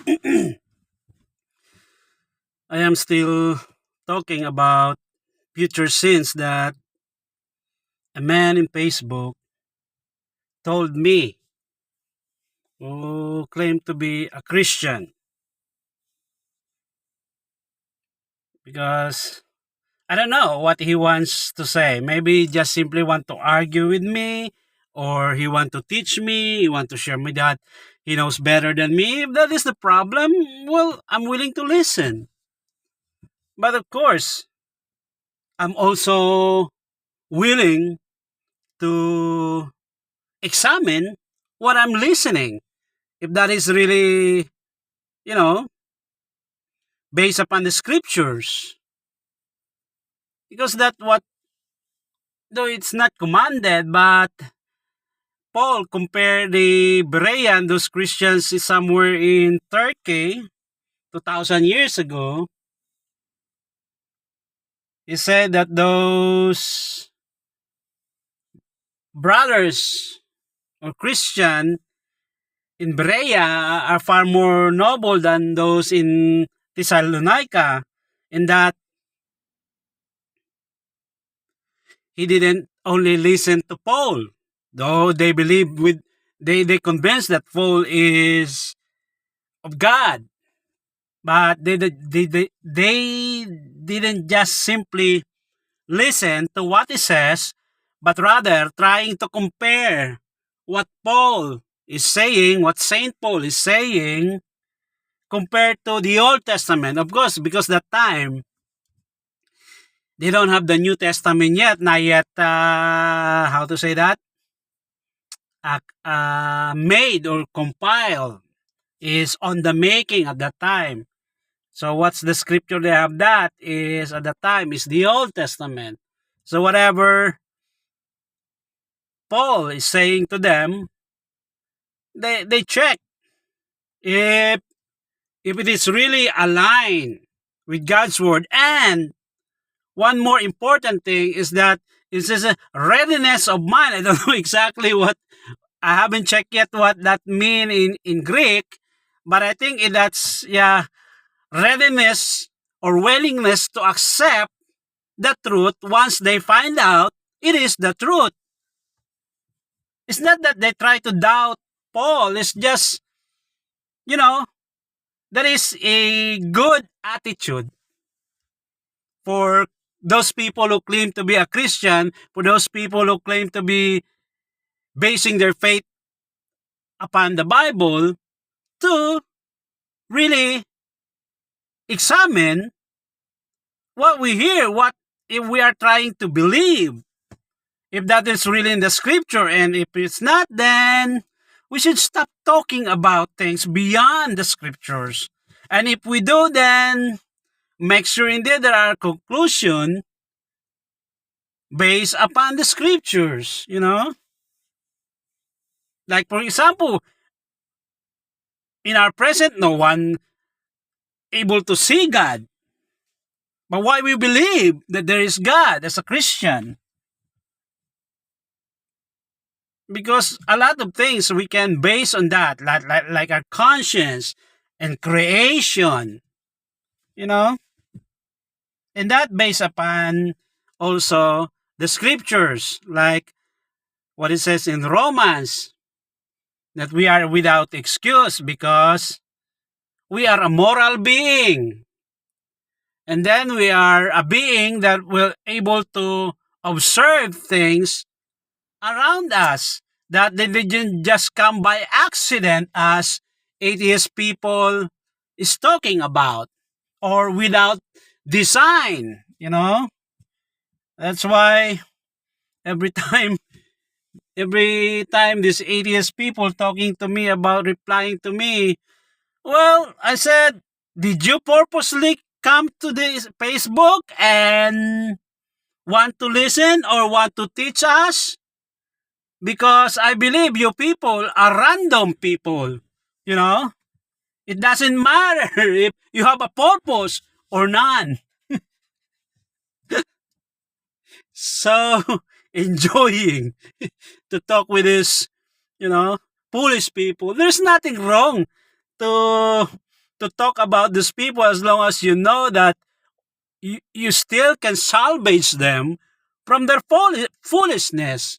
I am still talking about future sins that a man in Facebook told me who claimed to be a Christian because I don't know what he wants to say. Maybe he just simply want to argue with me or he want to teach me, he want to share me that he knows better than me. If that is the problem, well, I'm willing to listen. But of course, I'm also willing to examine what I'm listening. If that is really, you know, based upon the scriptures. Because that what, though it's not commanded, but Paul compared the Berean, those Christians is somewhere in Turkey, 2,000 years ago. He said that those brothers or Christian in Berea are far more noble than those in Thessalonica, in that he didn't only listen to Paul, though they believe with they convinced that Paul is of God, but they didn't just simply listen to what he says, but rather trying to compare what Paul is saying, what Saint Paul is saying, compared to the Old Testament. Of course, because that time they don't have the New Testament yet, not yet. How to say that? Made or compiled, is on the making at that time. So what's the scripture they have that is at that time is the Old Testament. So whatever Paul is saying to them, they check if it is really aligned with God's word. And one more important thing is that it says a readiness of mind. I don't know exactly what, I haven't checked yet what that mean in Greek, but I think that's, yeah, readiness or willingness to accept the truth once they find out it is the truth. It's not that they try to doubt Paul. It's just, you know, there is a good attitude for those people who claim to be a Christian, for those people who claim to be basing their faith upon the Bible, to really examine what we hear, what if we are trying to believe, if that is really in the scripture, and if it's not, then we should stop talking about things beyond the scriptures. And if we do, then make sure indeed there are conclusion based upon the scriptures, Like for example, in our present, no one able to see God. But why we believe that there is God as a Christian? Because a lot of things we can base on that, like our conscience and creation, you know, and that based upon also the scriptures, like what it says in Romans, that we are without excuse because we are a moral being. And then we are a being that will able to observe things around us, that they didn't just come by accident as atheist people is talking about, or without design. That's why every time every time these atheist people talking to me about replying to me, well, I said, did you purposely come to this Facebook and want to listen or want to teach us? Because I believe you people are random people, you know? It doesn't matter if you have a purpose or none. So, enjoying to talk with this, you know, foolish people. There's nothing wrong to to talk about these people as long as you know that you still can salvage them from their foolishness.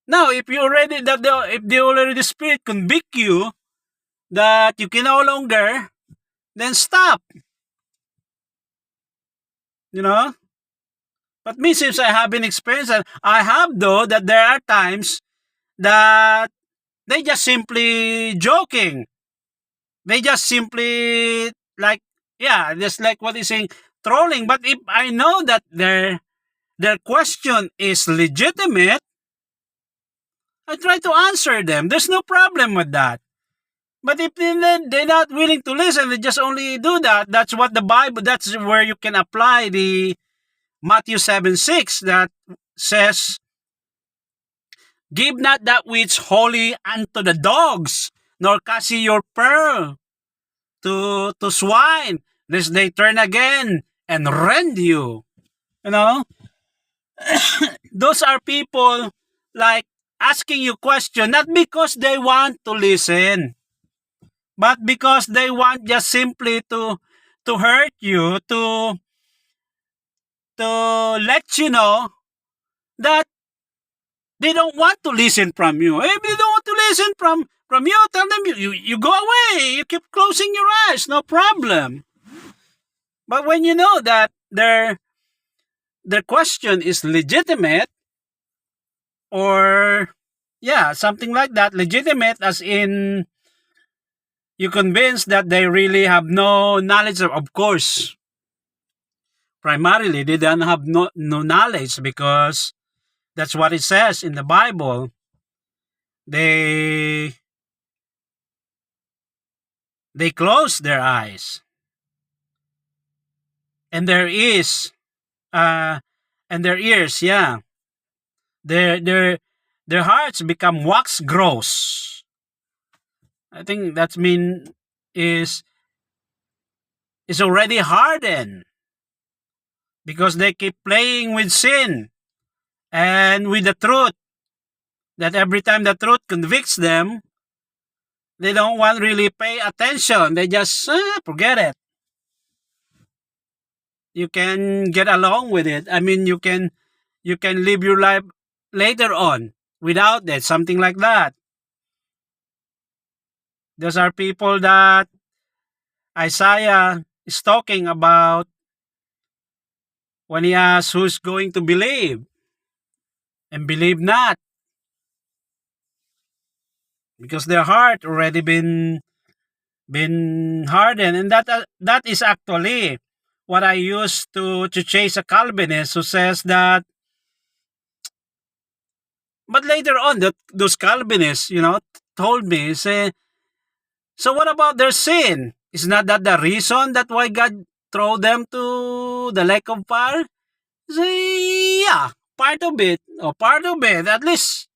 Now, if you already if the already Spirit convict you that you can no longer, then stop. You know. But me, since I have been experienced, and I have though that there are times that they just simply joking. They just simply like, yeah, just like what he's saying, trolling. But if I know that their question is legitimate, I try to answer them. There's no problem with that. But if they're not willing to listen, they just only do that. That's what the Bible, that's where you can apply the Matthew 7:6 that says, give not that which holy unto the dogs, nor cast ye your pearl to swine, lest they turn again and rend you. You know, those are people like asking you question not because they want to listen, but because they want just simply to hurt you, to let you know that they don't want to listen from you. If they don't want to listen from you, tell them you go away. You keep closing your eyes, no problem. But when you know that their question is legitimate, or yeah, something like that, legitimate as in you convinced that they really have no knowledge of course. Primarily, they don't have no knowledge because that's what it says in the Bible. They close their eyes, and there is and their ears, yeah, their hearts become wax gross. I think that mean is already hardened because they keep playing with sin and with the truth. That every time the truth convicts them, they don't want really pay attention. They just forget it. You can get along with it. I mean, you can live your life later on without it, something like that. Those are people that Isaiah is talking about when he asks who's going to believe and believe not, because their heart already been hardened. And that is actually what I used to chase a Calvinist who says that. But later on, those Calvinists, told me, say, so what about their sin? Is not that the reason that why God throw them to the lake of fire? Say, yeah, part of it, or part of it. At least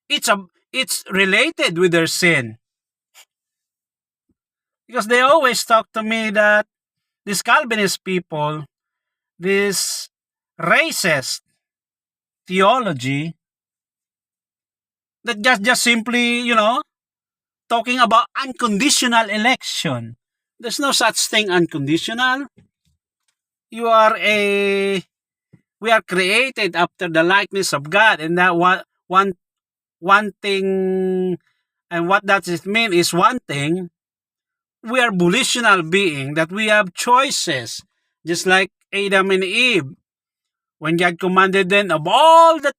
it's related with their sin. Because they always talk to me that these Calvinist people, this racist theology, that just simply, talking about unconditional election. There's no such thing unconditional. We are created after the likeness of God, and that one thing, and what does it mean is one thing. We are volitional being, that we have choices, just like Adam and Eve. When God commanded them of all the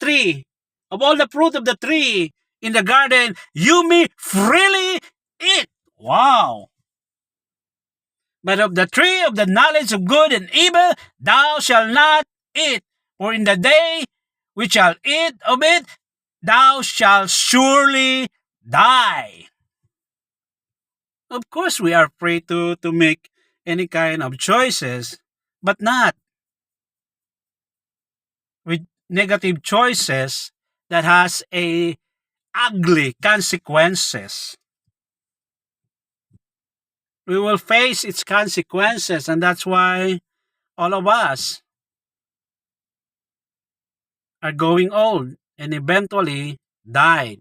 fruit of the tree in the garden, you may freely eat. Wow. But of the tree of the knowledge of good and evil, thou shalt not eat. For in the day which shall eat of it, thou shalt surely die. Of course, we are free to make any kind of choices, but not with negative choices that has a ugly consequences. We will face its consequences, and that's why all of us are going old and eventually died.